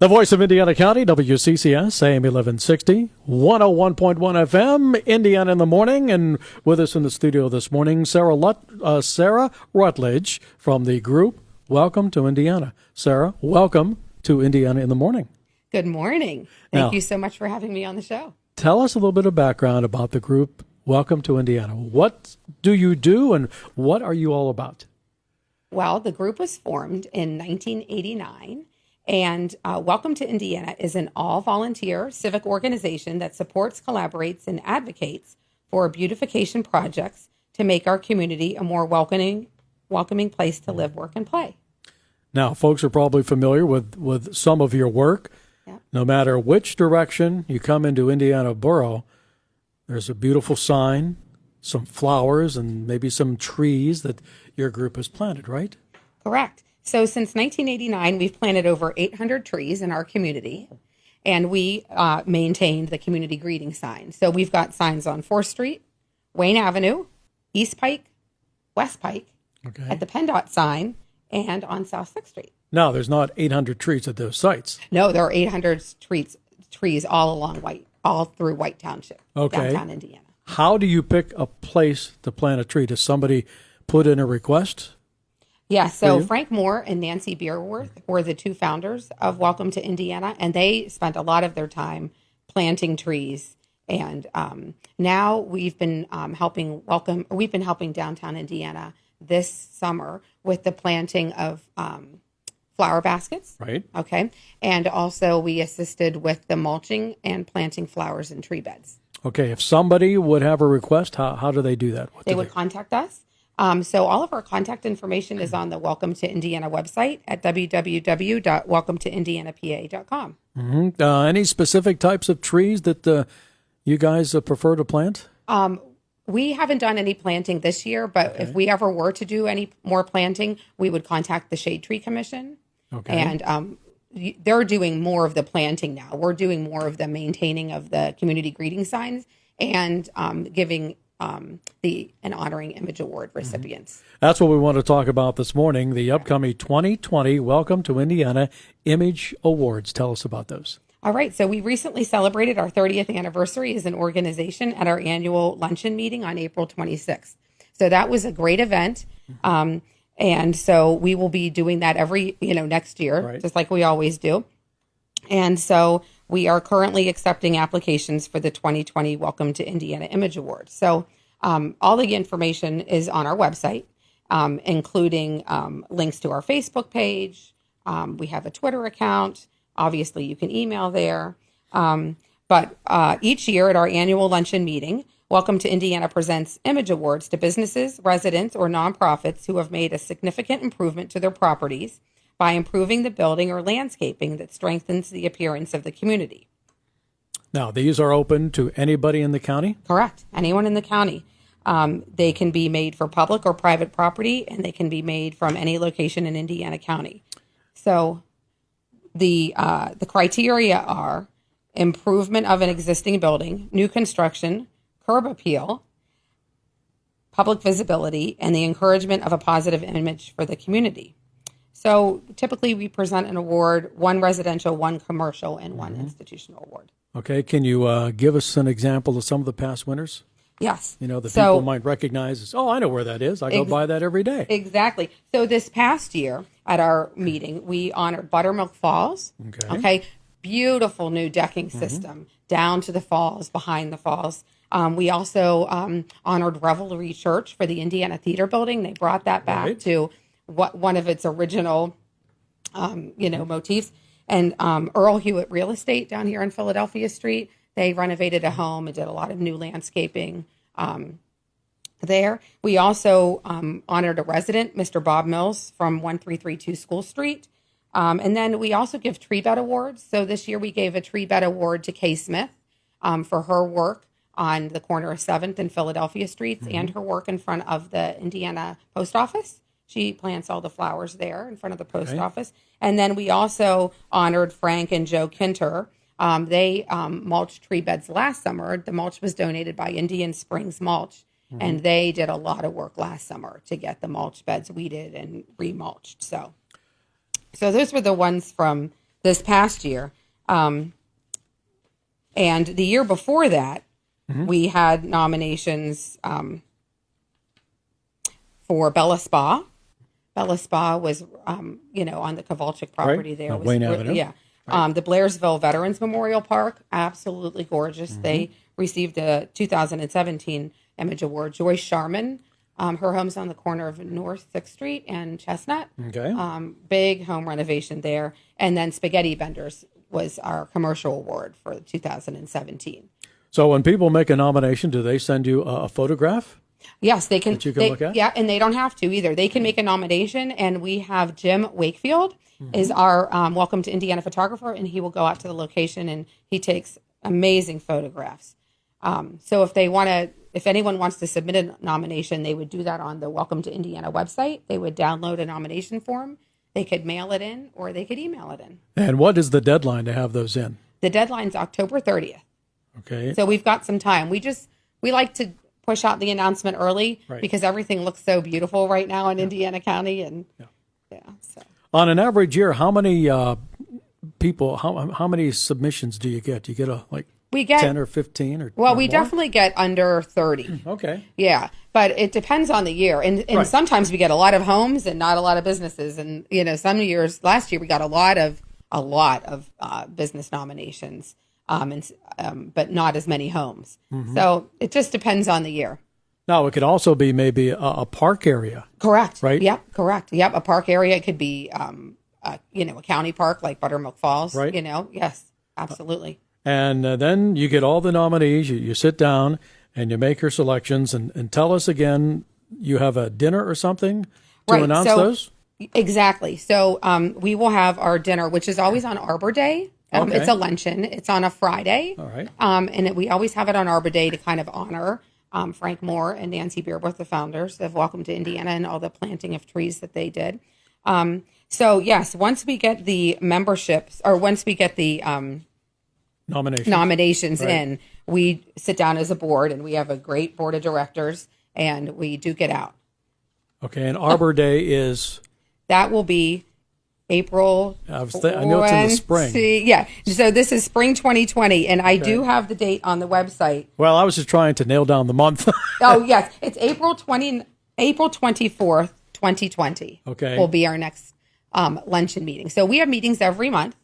The voice of Indiana County, WCCS, AM 1160, 101.1 FM, Indiana in the Morning. And with us in the studio this morning, Sara Rutledge from the group Welcome to Indiana. Sara, welcome to Indiana in the Morning. Good morning. Thank you so much for having me on the show. Tell us a little bit of background about the group Welcome to Indiana. What do you do and what are you all about? Well, the group was formed in 1989. And Welcome to Indiana is an all-volunteer civic organization that supports, collaborates, and advocates for beautification projects to make our community a more welcoming place to live, work, and play. Now, folks are probably familiar with some of your work. Yep. No matter which direction you come into Indiana Borough, there's a beautiful sign, some flowers, and maybe some trees that your group has planted, right? Correct. So since 1989, we've planted over 800 trees in our community, and we maintained the community greeting sign. So we've got signs on 4th Street, Wayne Avenue, East Pike, West Pike, at the PennDOT sign, and on South 6th Street. No, there's not 800 trees at those sites. No, there are 800 trees all along all through White Township, downtown Indiana. How do you pick a place to plant a tree? Does somebody put in a request? Yeah, so Frank Moore and Nancy Beerworth were the two founders of Welcome to Indiana, and they spent a lot of their time planting trees. And now we've been helping downtown Indiana this summer with the planting of flower baskets. Right. Okay. And also we assisted with the mulching and planting flowers in tree beds. Okay. If somebody would have a request, how do they do that? They would contact us. So all of our contact information is on the Welcome to Indiana website at www.welcometoindianapa.com. Mm-hmm. Any specific types of trees that you guys prefer to plant? We haven't done any planting this year, but if we ever were to do any more planting, we would contact the Shade Tree Commission. Okay. And they're doing more of the planting now. We're doing more of the maintaining of the community greeting signs and giving and honoring Image Award recipients. Mm-hmm. That's what we want to talk about this morning, the upcoming 2020 Welcome to Indiana Image Awards. Tell us about those. All right. So we recently celebrated our 30th anniversary as an organization at our annual luncheon meeting on April 26th. So that was a great event. And so we will be doing that every, next year, just like we always do. And so we are currently accepting applications for the 2020 Welcome to Indiana Image Award. So all the information is on our website, including links to our Facebook page. We have a Twitter account. Obviously, you can email there. But each year at our annual luncheon meeting, Welcome to Indiana presents Image Awards to businesses, residents, or nonprofits who have made a significant improvement to their properties by improving the building or landscaping that strengthens the appearance of the community. Now, these are open to anybody in the county? Correct. Anyone in the county. They can be made for public or private property, and they can be made from any location in Indiana County. So the criteria are improvement of an existing building, new construction, curb appeal, public visibility, and the encouragement of a positive image for the community. So typically we present an award, one residential, one commercial, and one institutional award. Okay. Can you give us an example of some of the past winners? Yes. People might recognize as, I know where that is. I go by that every day. Exactly. So this past year at our meeting, we honored Buttermilk Falls. Okay. Beautiful new decking system down to the falls, behind the falls. We also honored Revelry Church for the Indiana Theater Building. They brought that back to one of its original, motifs. And Earl Hewitt Real Estate down here on Philadelphia Street, they renovated a home and did a lot of new landscaping there. We also honored a resident, Mr. Bob Mills from 1332 School Street. And then we also give tree bed awards. So this year we gave a tree bed award to Kay Smith for her work on the corner of 7th and Philadelphia Streets and her work in front of the Indiana Post Office. She plants all the flowers there in front of the post office. And then we also honored Frank and Joe Kinter. They mulched tree beds last summer. The mulch was donated by Indian Springs Mulch. And they did a lot of work last summer to get the mulch beds weeded and remulched. So those were the ones from this past year. And the year before that, we had nominations for Bella Spa. Bella Spa was, on the Kovalchik property there. On Wayne Avenue. Yeah. Right. The Blairsville Veterans Memorial Park, absolutely gorgeous. They received a 2017 Image Award. Joyce Sharman, her home's on the corner of North 6th Street and Chestnut. Okay. Big home renovation there. And then Spaghetti Vendors was our commercial award for 2017. So when people make a nomination, do they send you a photograph? Yes, they can. That you can look at? Yeah, and they don't have to either. They can make a nomination, and we have Jim Wakefield is our Welcome to Indiana photographer, and he will go out to the location, and he takes amazing photographs. So if anyone wants to submit a nomination, they would do that on the Welcome to Indiana website. They would download a nomination form. They could mail it in, or they could email it in. And what is the deadline to have those in? The deadline's October 30th. Okay. So we've got some time. We like to push out the announcement early because everything looks so beautiful right now in Indiana County. And so. On an average year, how many people, how many submissions do you get? Do you get we get 10 or 15 or well, or we more? definitely get under 30. Okay. Yeah, but it depends on the year. And sometimes we get a lot of homes and not a lot of businesses. And some years, last year we got a lot of business nominations. But not as many homes. So it just depends on the year. Now, it could also be maybe a park area. Correct. Right? Yep, correct. Yep, a park area. It could be, a county park like Buttermilk Falls. Right. Yes, absolutely. And then you get all the nominees. You sit down and you make your selections. And tell us again, you have a dinner or something to announce those? Exactly. So we will have our dinner, which is always on Arbor Day. Okay. It's a luncheon. It's on a Friday. All right. We always have it on Arbor Day to kind of honor Frank Moore and Nancy Beerworth, the founders of Welcome to Indiana, and all the planting of trees that they did. So, yes, once we get the memberships, or once we get the nominations in, we sit down as a board, and we have a great board of directors, and we duke it out. Okay, and Arbor Day is? That will be April. I know it's in the spring. Yeah. So this is spring 2020, and I do have the date on the website. Well, I was just trying to nail down the month. Oh, yes. It's April 24th, 2020. Okay. Will be our next luncheon meeting. So we have meetings every month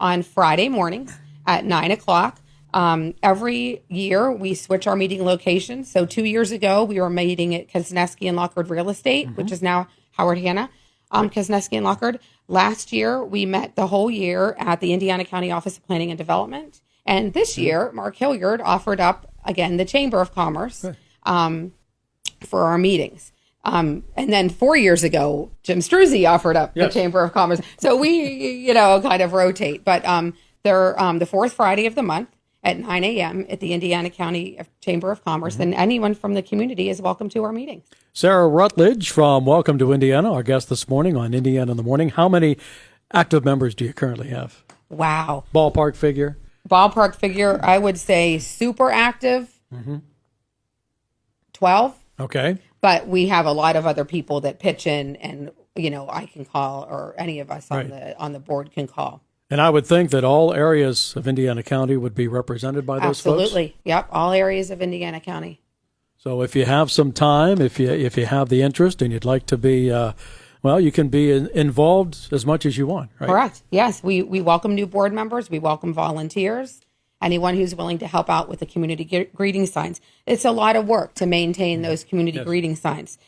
on Friday mornings at 9:00. Every year we switch our meeting locations. So 2 years ago, we were meeting at Kosneski and Lockard Real Estate, which is now Howard Hanna. Kosneski and Lockard. Last year, we met the whole year at the Indiana County Office of Planning and Development. And this year, Mark Hilliard offered up, again, the Chamber of Commerce for our meetings. And then 4 years ago, Jim Struzzi offered up the Chamber of Commerce. So we, kind of rotate. But they're the fourth Friday of the month at 9 a.m. at the Indiana County Chamber of Commerce. And anyone from the community is welcome to our meetings. Sara Rutledge from Welcome to Indiana, our guest this morning on Indiana in the Morning. How many active members do you currently have? Wow. Ballpark figure? Ballpark figure, I would say super active, 12. Okay. But we have a lot of other people that pitch in, and, I can call, or any of us on the board can call. And I would think that all areas of Indiana County would be represented by those folks? Absolutely. Yep, all areas of Indiana County. So if you have some time, if you have the interest and you'd like to be, you can be involved as much as you want, right? Correct. Yes, we welcome new board members. We welcome volunteers, anyone who's willing to help out with the community greeting signs. It's a lot of work to maintain those community greeting signs.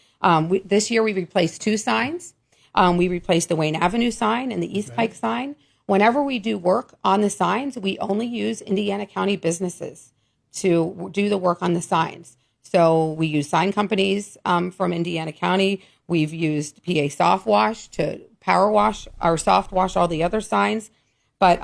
This year we replaced 2 signs. We replaced the Wayne Avenue sign and the East Pike sign. Whenever we do work on the signs, we only use Indiana County businesses to do the work on the signs. So we use sign companies from Indiana County. We've used PA Soft Wash to power wash or soft wash all the other signs. But,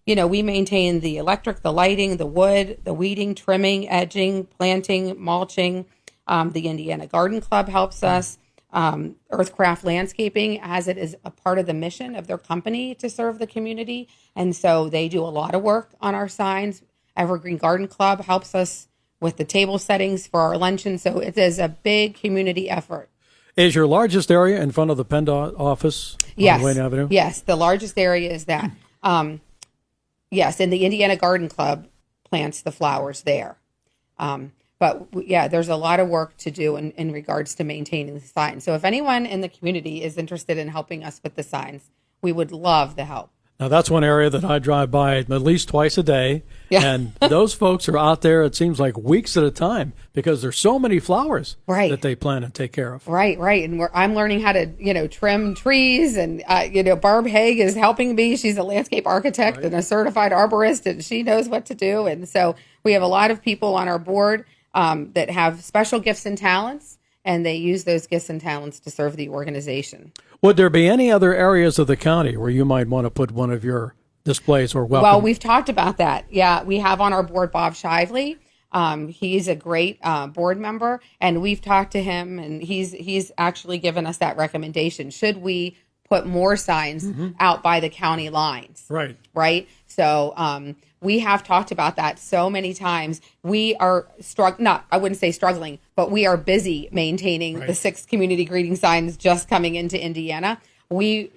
we maintain the electric, the lighting, the wood, the weeding, trimming, edging, planting, mulching. The Indiana Garden Club helps us. Earthcraft Landscaping, as it is a part of the mission of their company to serve the community. And so they do a lot of work on our signs. Evergreen Garden Club helps us with the table settings for our luncheon. So it is a big community effort. Is your largest area in front of the PennDOT office on Yes. Wayne Avenue? Yes, the largest area is that. Yes, and the Indiana Garden Club plants the flowers there. But yeah, there's a lot of work to do in regards to maintaining the signs. So if anyone in the community is interested in helping us with the signs, we would love the help. Now, that's one area that I drive by at least twice a day. Yeah. And those folks are out there, it seems like weeks at a time, because there's so many flowers Right. that they plant and take care of. Right. And I'm learning how to, trim trees. And, Barb Haig is helping me. She's a landscape architect and a certified arborist, and she knows what to do. And so we have a lot of people on our board that have special gifts and talents, and they use those gifts and talents to serve the organization. Would there be any other areas of the county where you might want to put one of your displays or welcome? Well, we've talked about that. Yeah, we have on our board Bob Shively. He's a great board member, and we've talked to him, and he's actually given us that recommendation. Should we put more signs out by the county lines? Right. So we have talked about that so many times. We are I wouldn't say struggling, but we are busy maintaining the 6 community greeting signs just coming into Indiana. We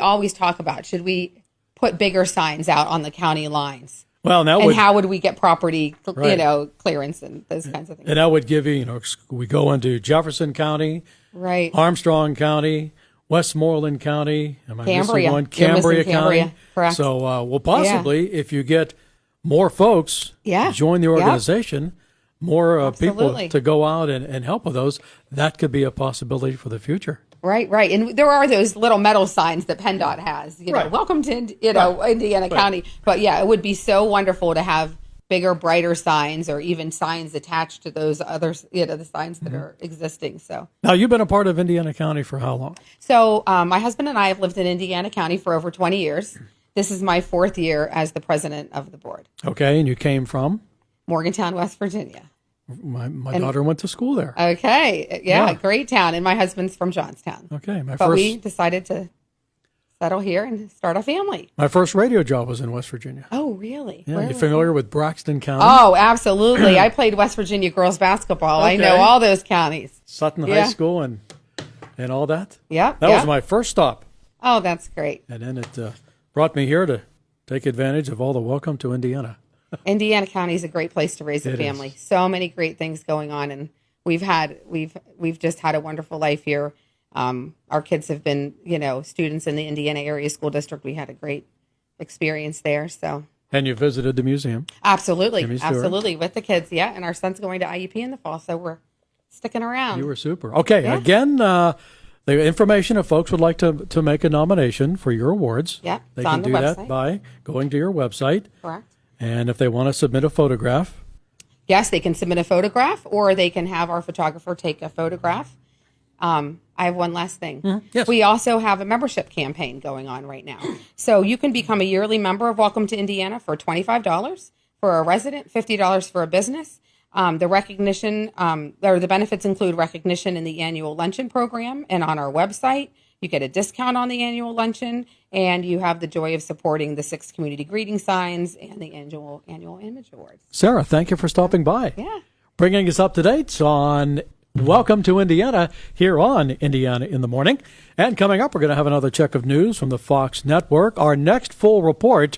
always talk about, should we put bigger signs out on the county lines? Well, how would we get property, clearance and those kinds of things? And that would give you, we go into Jefferson County, right, Armstrong County, Westmoreland County, am I missing one? Cambria County. Correct. So, possibly, if you get more folks join the organization, more people to go out and help with those, that could be a possibility for the future. Right. And there are those little metal signs that PennDOT has, welcome to, Indiana County. But yeah, it would be so wonderful to have bigger, brighter signs, or even signs attached to those others, the signs that are existing. So now, you've been a part of Indiana County for how long? So my husband and I have lived in Indiana County for over 20 years. This is my 4th year as the president of the board. Okay, and you came from? Morgantown, West Virginia. My daughter went to school there. Okay, yeah, great town. And my husband's from Johnstown. Okay, we decided to settle here and start a family. My first radio job was in West Virginia. Oh, really? Yeah, you familiar with Braxton County? Oh, absolutely. I played West Virginia girls basketball. Okay. I know all those counties. Sutton High School and all that? Yeah. That was my first stop. Oh, that's great. And then it brought me here to take advantage of all the welcome to Indiana. Indiana County is a great place to raise a family. So many great things going on, and we've just had a wonderful life here. Our kids have been, students in the Indiana Area School District. We had a great experience there. So. And you visited the museum? Absolutely, with the kids. Yeah, and our son's going to IUP in the fall, so we're sticking around. You were super. Okay, again, the information, if folks would like to make a nomination for your awards, they can do that by going to your website. Correct. And if they want to submit a photograph? Yes, they can submit a photograph, or they can have our photographer take a photograph. I have one last thing. Yes. We also have a membership campaign going on right now. So you can become a yearly member of Welcome to Indiana for $25 for a resident, $50 for a business. The recognition, or the benefits include recognition in the annual luncheon program and on our website. You get a discount on the annual luncheon, and you have the joy of supporting the 6 community greeting signs and the annual image awards. Sarah, thank you for stopping by. Yeah. Bringing us up to date on Welcome to Indiana here on Indiana in the Morning. And coming up, we're going to have another check of news from the Fox Network. Our next full report